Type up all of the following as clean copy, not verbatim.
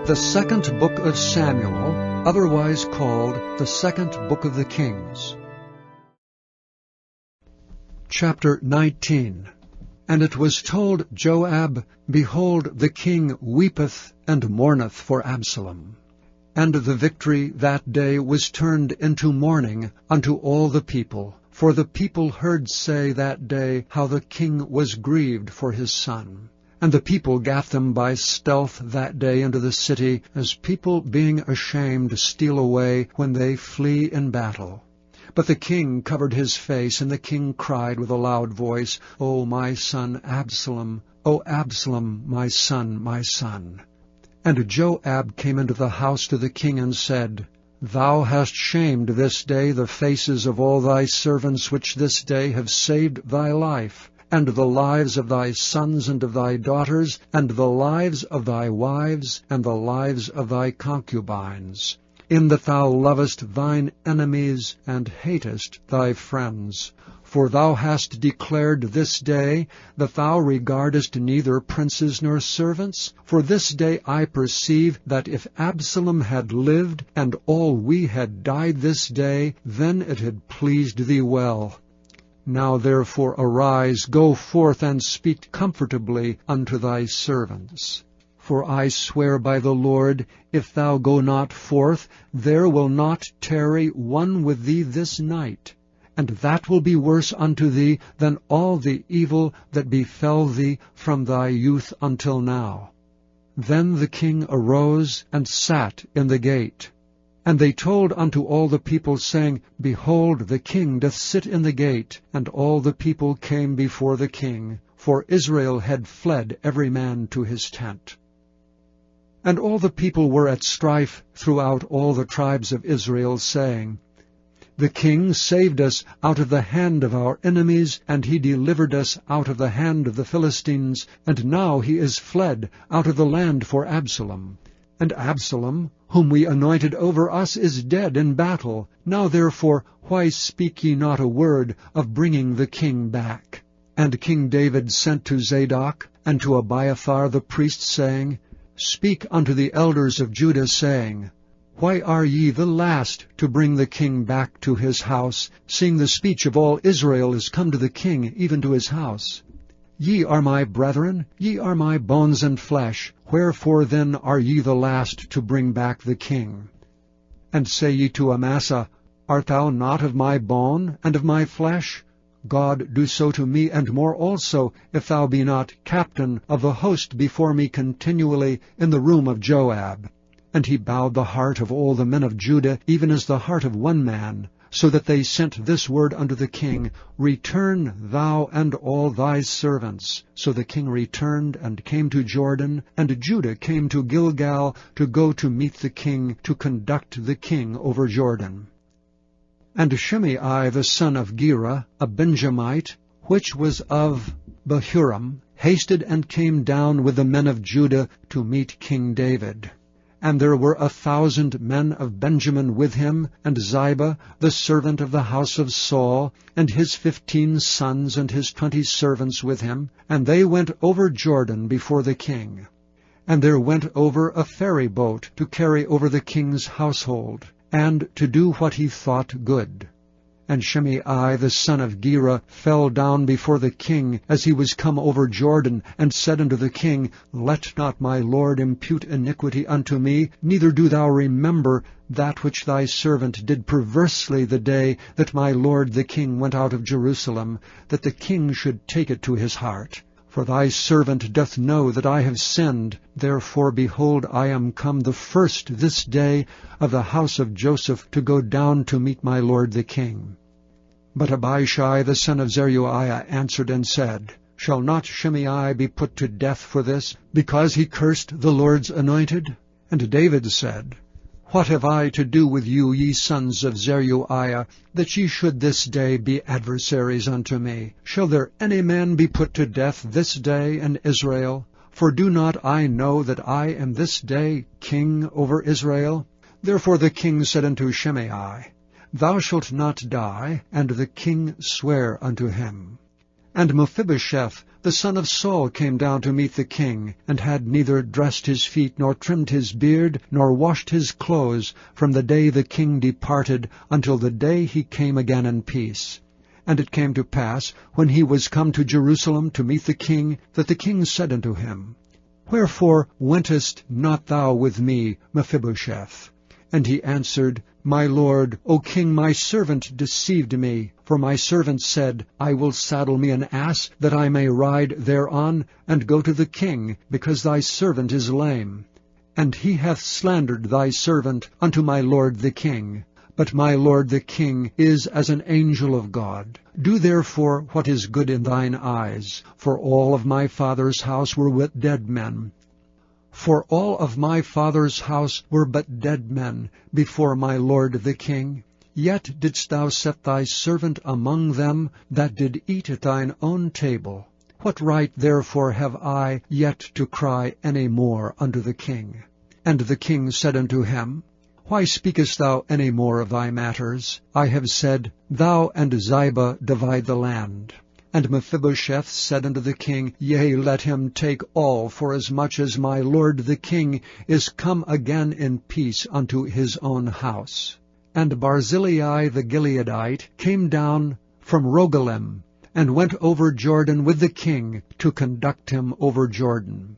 The second book of Samuel, otherwise called the second book of the Kings. Chapter 19. And it was told Joab, Behold, the king weepeth and mourneth for Absalom. And the victory that day was turned into mourning unto all the people, for the people heard say that day how the king was grieved for his son. And the people gat them by stealth that day into the city, as people being ashamed steal away when they flee in battle. But the king covered his face, and the king cried with a loud voice, O my son Absalom, O Absalom, my son, my son. And Joab came into the house to the king and said, Thou hast shamed this day the faces of all thy servants which this day have saved thy life, and the lives of thy sons and of thy daughters, and the lives of thy wives, and the lives of thy concubines, in that thou lovest thine enemies, and hatest thy friends. For thou hast declared this day that thou regardest neither princes nor servants. For this day I perceive that if Absalom had lived, and all we had died this day, then it had pleased thee well. Now therefore arise, go forth, and speak comfortably unto thy servants. For I swear by the Lord, if thou go not forth, there will not tarry one with thee this night, and that will be worse unto thee than all the evil that befell thee from thy youth until now. Then the king arose and sat in the gate. And they told unto all the people, saying, Behold, the king doth sit in the gate. And all the people came before the king, for Israel had fled every man to his tent. And all the people were at strife throughout all the tribes of Israel, saying, The king saved us out of the hand of our enemies, and he delivered us out of the hand of the Philistines, and now he is fled out of the land for Absalom. And Absalom, whom we anointed over us, is dead in battle. Now therefore, why speak ye not a word of bringing the king back? And King David sent to Zadok and to Abiathar the priest, saying, Speak unto the elders of Judah, saying, Why are ye the last to bring the king back to his house, seeing the speech of all Israel is come to the king, even to his house? Ye are my brethren, ye are my bones and flesh. Wherefore then are ye the last to bring back the king? And say ye to Amasa, Art thou not of my bone and of my flesh? God do so to me, and more also, if thou be not captain of the host before me continually in the room of Joab. And he bowed the heart of all the men of Judah, even as the heart of one man, so that they sent this word unto the king, Return thou and all thy servants. So the king returned and came to Jordan, and Judah came to Gilgal to go to meet the king, to conduct the king over Jordan. And Shimei the son of Gera, a Benjamite, which was of Bahurim, hasted and came down with the men of Judah to meet King David. And there were 1,000 men of Benjamin with him, and Ziba, the servant of the house of Saul, and his 15 sons and his 20 servants with him, and they went over Jordan before the king. And there went over a ferry boat to carry over the king's household, and to do what he thought good. And Shimei the son of Gera fell down before the king as he was come over Jordan, and said unto the king, Let not my lord impute iniquity unto me, neither do thou remember that which thy servant did perversely the day that my lord the king went out of Jerusalem, that the king should take it to his heart. For thy servant doth know that I have sinned. Therefore, behold, I am come the first this day of the house of Joseph to go down to meet my lord the king. But Abishai the son of Zeruiah answered and said, Shall not Shimei be put to death for this, because he cursed the Lord's anointed? And David said, What have I to do with you, ye sons of Zeruiah, that ye should this day be adversaries unto me? Shall there any man be put to death this day in Israel? For do not I know that I am this day king over Israel? Therefore the king said unto Shimei, Thou shalt not die. And the king sware unto him. And Mephibosheth, the son of Saul, came down to meet the king, and had neither dressed his feet, nor trimmed his beard, nor washed his clothes, from the day the king departed until the day he came again in peace. And it came to pass, when he was come to Jerusalem to meet the king, that the king said unto him, Wherefore wentest not thou with me, Mephibosheth? And he answered, My lord, O king, my servant deceived me. For my servant said, I will saddle me an ass, that I may ride thereon, and go to the king, because thy servant is lame. And he hath slandered thy servant unto my lord the king. But my lord the king is as an angel of God. Do therefore what is good in thine eyes. For all of my father's house were but dead men. For all of my father's house were but dead men before my lord the king. Yet didst thou set thy servant among them that did eat at thine own table. What right therefore have I yet to cry any more unto the king? And the king said unto him, Why speakest thou any more of thy matters? I have said, Thou and Ziba divide the land. And Mephibosheth said unto the king, Yea, let him take all, forasmuch as my lord the king is come again in peace unto his own house. And Barzillai the Gileadite came down from Rogelim, and went over Jordan with the king to conduct him over Jordan.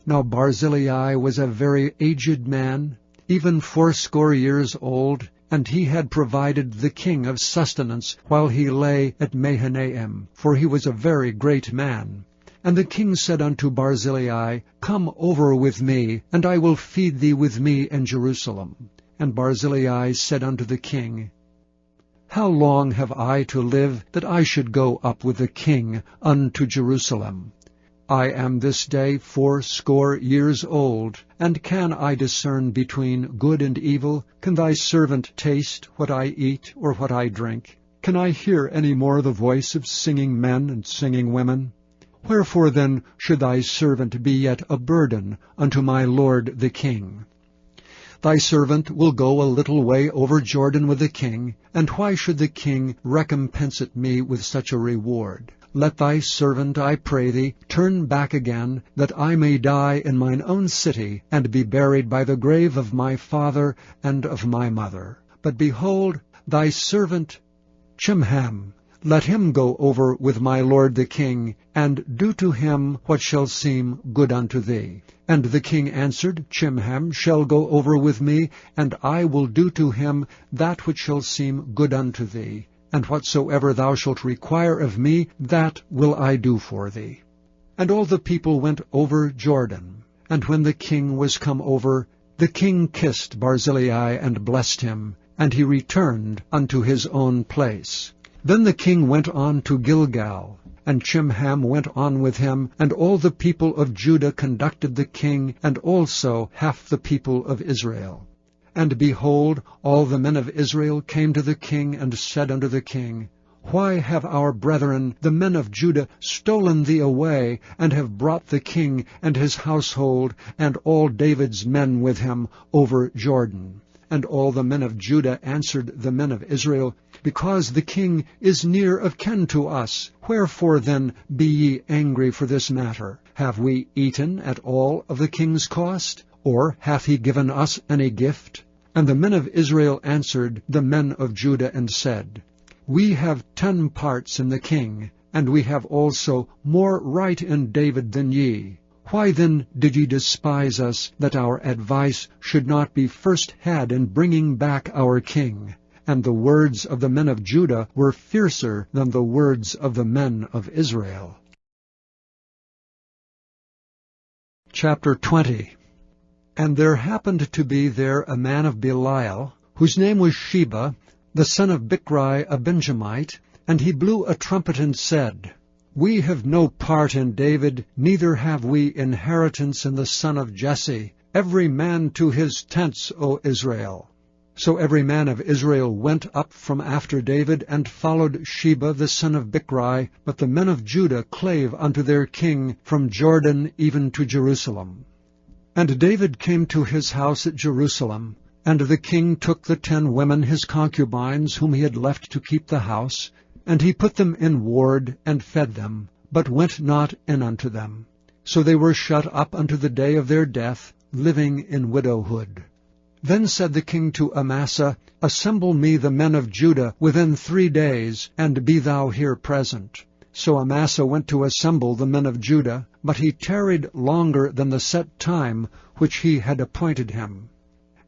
Now Barzillai was a very aged man, even 80 years old, and he had provided the king of sustenance while he lay at Mahanaim, for he was a very great man. And the king said unto Barzillai, Come over with me, and I will feed thee with me in Jerusalem. And Barzillai said unto the king, How long have I to live, that I should go up with the king unto Jerusalem? I am this day 80 years old, and can I discern between good and evil? Can thy servant taste what I eat or what I drink? Can I hear any more the voice of singing men and singing women? Wherefore then should thy servant be yet a burden unto my lord the king? Thy servant will go a little way over Jordan with the king, and why should the king recompense me with such a reward? Let thy servant, I pray thee, turn back again, that I may die in mine own city, and be buried by the grave of my father and of my mother. But behold, thy servant Chimham, let him go over with my lord the king, and do to him what shall seem good unto thee. And the king answered, Chimham shall go over with me, and I will do to him that which shall seem good unto thee. And whatsoever thou shalt require of me, that will I do for thee. And all the people went over Jordan. And when the king was come over, the king kissed Barzillai and blessed him, and he returned unto his own place. Then the king went on to Gilgal, and Chimham went on with him, and all the people of Judah conducted the king, and also half the people of Israel. And behold, all the men of Israel came to the king, and said unto the king, Why have our brethren, the men of Judah, stolen thee away, and have brought the king and his household, and all David's men with him, over Jordan? And all the men of Judah answered the men of Israel, Because the king is near of kin to us. Wherefore then be ye angry for this matter? Have we eaten at all of the king's cost? Or hath he given us any gift? And the men of Israel answered the men of Judah, and said, We have 10 parts in the king, and we have also more right in David than ye. Why then did ye despise us, that our advice should not be first had in bringing back our king? And the words of the men of Judah were fiercer than the words of the men of Israel. Chapter 20. And there happened to be there a man of Belial, whose name was Sheba, the son of Bichri a Benjamite, and he blew a trumpet and said, We have no part in David, neither have we inheritance in the son of Jesse. Every man to his tents, O Israel. So every man of Israel went up from after David, and followed Sheba the son of Bichri, but the men of Judah clave unto their king from Jordan even to Jerusalem. And David came to his house at Jerusalem, and the king took the 10 women his concubines, whom he had left to keep the house, And he put them in ward, and fed them, but went not in unto them. So they were shut up unto the day of their death, living in widowhood. Then said the king to Amasa, Assemble me the men of Judah within 3 days, and be thou here present. So Amasa went to assemble the men of Judah, but he tarried longer than the set time which he had appointed him.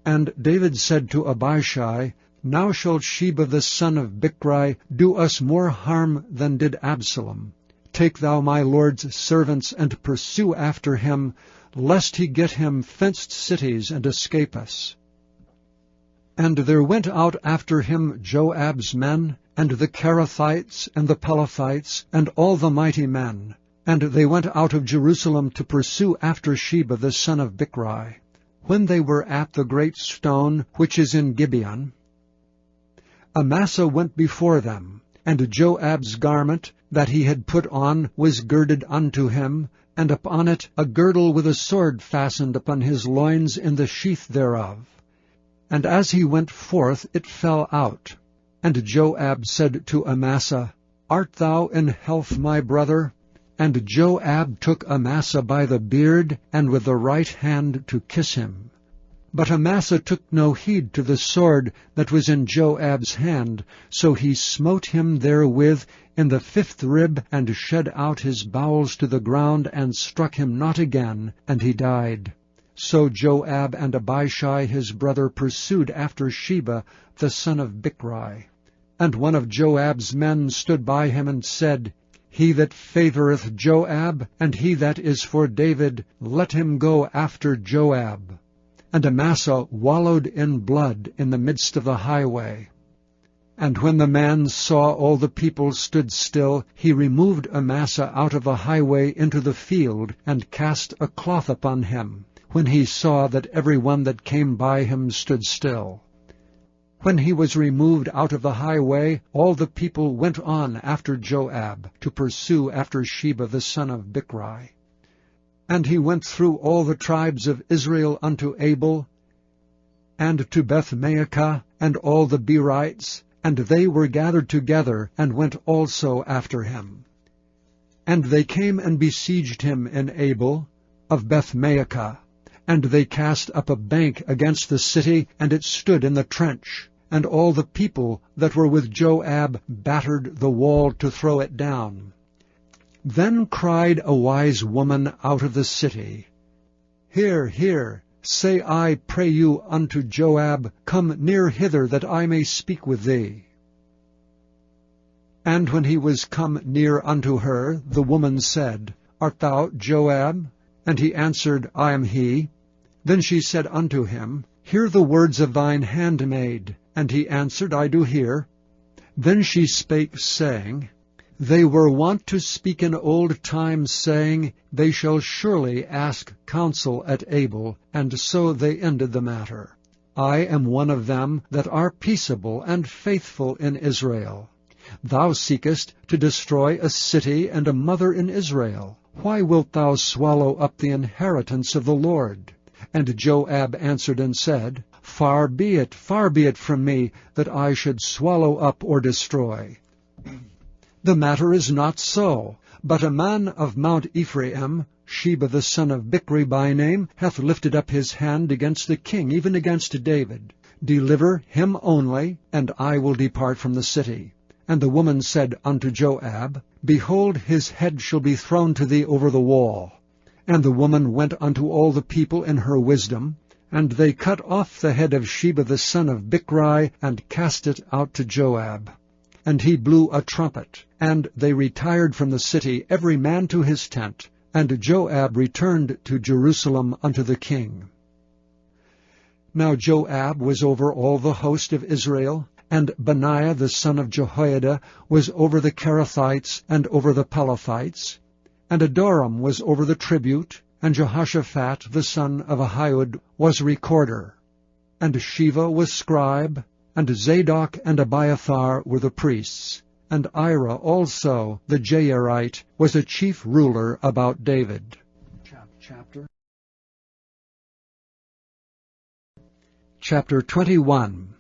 And David said to Abishai, Now shall Sheba the son of Bichri do us more harm than did Absalom. Take thou my lord's servants, and pursue after him, lest he get him fenced cities, and escape us. And there went out after him Joab's men, and the Cherethites, and the Pelethites, and all the mighty men. And they went out of Jerusalem to pursue after Sheba the son of Bichri. When they were at the great stone which is in Gibeon, Amasa went before them, and Joab's garment that he had put on was girded unto him, and upon it a girdle with a sword fastened upon his loins in the sheath thereof. And as he went forth, it fell out. And Joab said to Amasa, Art thou in health, my brother? And Joab took Amasa by the beard, and with the right hand to kiss him. But Amasa took no heed to the sword that was in Joab's hand, so he smote him therewith in the 5th rib, and shed out his bowels to the ground, and struck him not again, and he died. So Joab and Abishai his brother pursued after Sheba the son of Bichri. And one of Joab's men stood by him and said, He that favoureth Joab, and he that is for David, let him go after Joab. And Amasa wallowed in blood in the midst of the highway. And when the man saw all the people stood still, he removed Amasa out of the highway into the field, and cast a cloth upon him, when he saw that every one that came by him stood still. When he was removed out of the highway, all the people went on after Joab, to pursue after Sheba the son of Bichri. And he went through all the tribes of Israel unto Abel, and to Beth-maachah, and all the Berites, and they were gathered together, and went also after him. And they came and besieged him in Abel of Beth-maachah, and they cast up a bank against the city, and it stood in the trench. And all the people that were with Joab battered the wall to throw it down. Then cried a wise woman out of the city, Hear, hear, say I pray you unto Joab, Come near hither, that I may speak with thee. And when he was come near unto her, the woman said, Art thou Joab? And he answered, I am he. Then she said unto him, Hear the words of thine handmaid. And he answered, I do hear. Then she spake, saying, They were wont to speak in old times, saying, They shall surely ask counsel at Abel, and so they ended the matter. I am one of them that are peaceable and faithful in Israel. Thou seekest to destroy a city and a mother in Israel. Why wilt thou swallow up the inheritance of the Lord? And Joab answered and said, Far be it from me, that I should swallow up or destroy. The matter is not so, but a man of Mount Ephraim, Sheba the son of Bichri by name, hath lifted up his hand against the king, even against David. Deliver him only, and I will depart from the city. And the woman said unto Joab, Behold, his head shall be thrown to thee over the wall. And the woman went unto all the people in her wisdom, and they cut off the head of Sheba the son of Bichri, and cast it out to Joab. And he blew a trumpet, and they retired from the city, every man to his tent. And Joab returned to Jerusalem unto the king. Now Joab was over all the host of Israel, and Benaiah the son of Jehoiada was over the Cherethites and over the Pelethites, and Adoram was over the tribute, and Jehoshaphat the son of Ahihud was recorder, and Sheva was scribe, and Zadok and Abiathar were the priests, and Ira also the Jairite was a chief ruler about David. Chapter 21.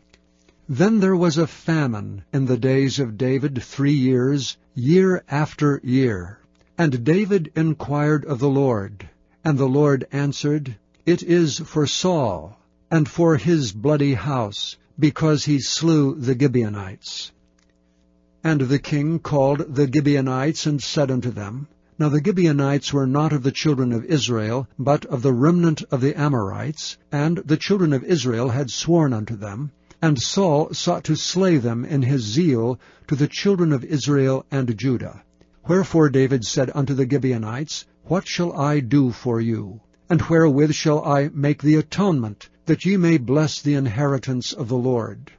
Then there was a famine in the days of David 3 years, year after year. And David inquired of the Lord, and the Lord answered, It is for Saul, and for his bloody house, because he slew the Gibeonites. And the king called the Gibeonites, and said unto them, Now the Gibeonites were not of the children of Israel, but of the remnant of the Amorites, and the children of Israel had sworn unto them. And Saul sought to slay them in his zeal to the children of Israel and Judah. Wherefore David said unto the Gibeonites, What shall I do for you? And wherewith shall I make the atonement, that ye may bless the inheritance of the Lord?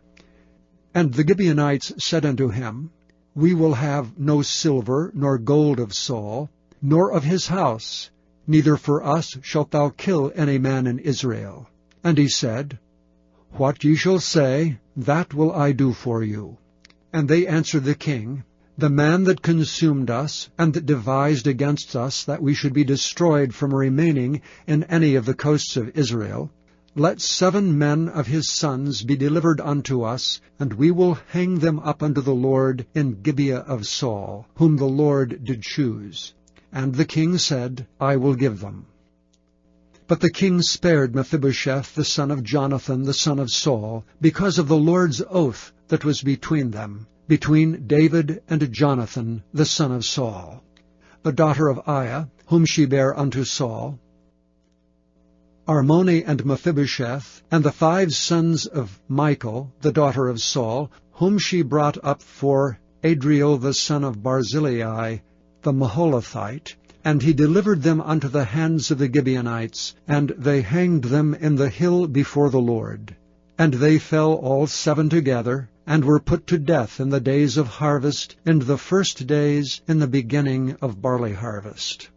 And the Gibeonites said unto him, We will have no silver nor gold of Saul, nor of his house, neither for us shalt thou kill any man in Israel. And he said, What ye shall say, that will I do for you. And they answered the king, The man that consumed us, and that devised against us that we should be destroyed from remaining in any of the coasts of Israel, let 7 men of his sons be delivered unto us, and we will hang them up unto the Lord in Gibeah of Saul, whom the Lord did choose. And the king said, I will give them. But the king spared Mephibosheth the son of Jonathan the son of Saul, because of the Lord's oath that was between them, between David and Jonathan the son of Saul. The daughter of Aiah, whom she bare unto Saul, Armoni and Mephibosheth, and the 5 sons of Michal, the daughter of Saul, whom she brought up for Adriel the son of Barzillai, the Maholathite, and he delivered them unto the hands of the Gibeonites, and they hanged them in the hill before the Lord. And they fell all 7 together, and were put to death in the days of harvest, in the first days in the beginning of barley harvest.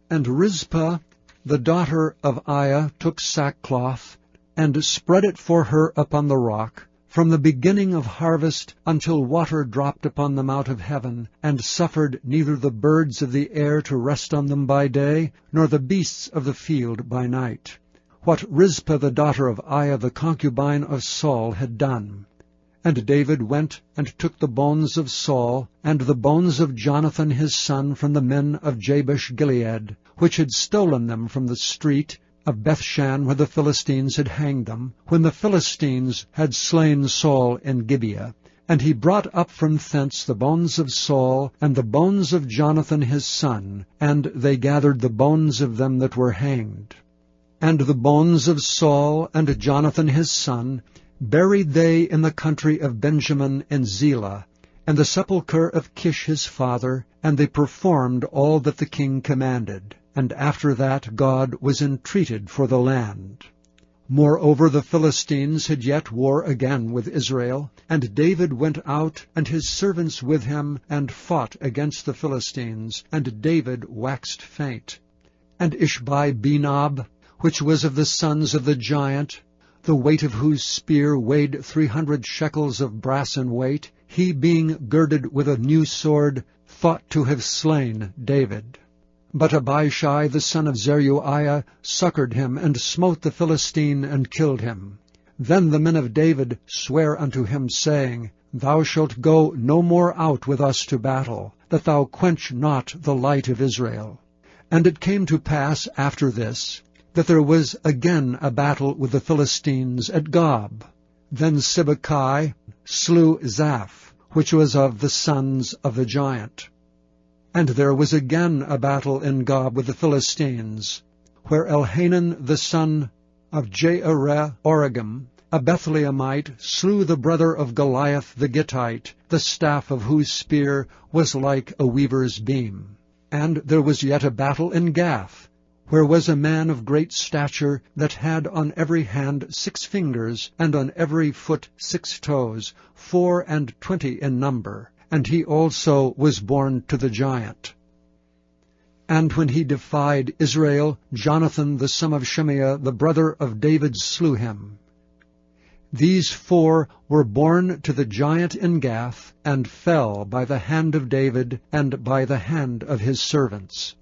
And Rizpah, the daughter of Aiah, took sackcloth, and spread it for her upon the rock, from the beginning of harvest until water dropped upon them out of heaven, and suffered neither the birds of the air to rest on them by day, nor the beasts of the field by night. What Rizpah the daughter of Aiah the concubine of Saul had done. And David went and took the bones of Saul, and the bones of Jonathan his son from the men of Jabesh-Gilead, which had stolen them from the street of Bethshan, where the Philistines had hanged them, when the Philistines had slain Saul in Gibeah. And he brought up from thence the bones of Saul, and the bones of Jonathan his son, and they gathered the bones of them that were hanged. And the bones of Saul and Jonathan his son buried they in the country of Benjamin in Zelah, and the sepulchre of Kish his father, and they performed all that the king commanded. And after that God was entreated for the land. Moreover, the Philistines had yet war again with Israel, and David went out, and his servants with him, and fought against the Philistines, and David waxed faint. And Ishbi-Benob, which was of the sons of the giant, the weight of whose spear weighed 300 shekels of brass in weight, he being girded with a new sword, thought to have slain David. But Abishai the son of Zeruiah succored him, and smote the Philistine, and killed him. Then the men of David sware unto him, saying, Thou shalt go no more out with us to battle, that thou quench not the light of Israel. And it came to pass after this, that there was again a battle with the Philistines at Gob. Then Sibbecai slew Zaph, which was of the sons of the giant. And there was again a battle in Gob with the Philistines, where Elhanan the son of Jaareh-Oregim, a Bethlehemite, slew the brother of Goliath the Gittite, the staff of whose spear was like a weaver's beam. And there was yet a battle in Gath, where was a man of great stature, that had on every hand 6 fingers, and on every foot 6 toes, 24 in number. And he also was born to the giant. And when he defied Israel, Jonathan the son of Shimeah, the brother of David, slew him. These 4 were born to the giant in Gath, and fell by the hand of David, and by the hand of his servants.